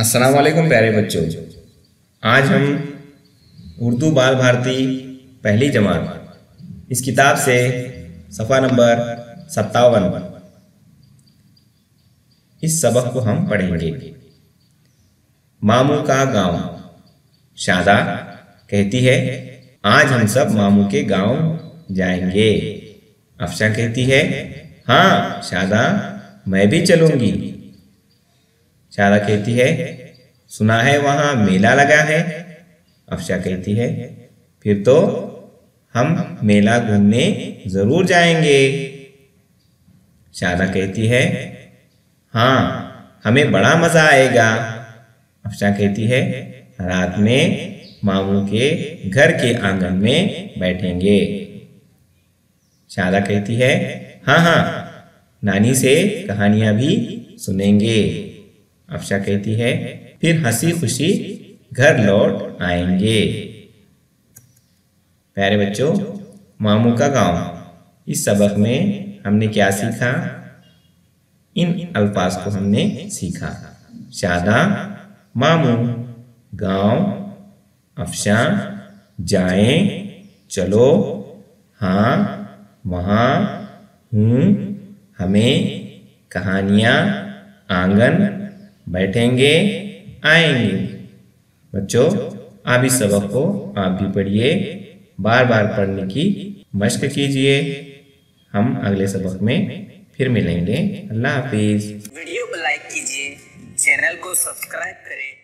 अस्सलाम वालेकुम प्यारे बच्चों। आज हम उर्दू बाल भारती पहली जमात इस किताब से सफ़ा नंबर 57 इस सबक को हम पढ़ेंगे। मामू का गांव। शादा कहती है, आज हम सब मामू के गांव जाएंगे। अफशा कहती है, हाँ शादा, मैं भी चलूंगी। शादा कहती है, सुना है वहां मेला लगा है। अफशा कहती है, फिर तो हम मेला घूमने जरूर जाएंगे। शादा कहती है, हाँ हमें बड़ा मजा आएगा। अफशा कहती है, रात में मामू के घर के आंगन में बैठेंगे। शादा कहती है, हाँ हाँ, नानी से कहानियां भी सुनेंगे। अफशा कहती है, फिर हंसी खुशी घर लौट आएंगे। प्यारे बच्चों, मामू का गांव इस सबक में हमने क्या सीखा? इन अल्फाज को हमने सीखा। शादा, मामू, गांव, अफशा, जाएं, चलो, हाँ, वहाँ, हूँ, हमें, कहानियाँ, आंगन, बैठेंगे, आएंगे। बच्चों, आप इस सबक को आप भी पढ़िए, बार बार पढ़ने की मशक कीजिए। हम अगले सबक में फिर मिलेंगे। अल्लाह हाफिज। वीडियो को लाइक कीजिए, चैनल को सब्सक्राइब करें।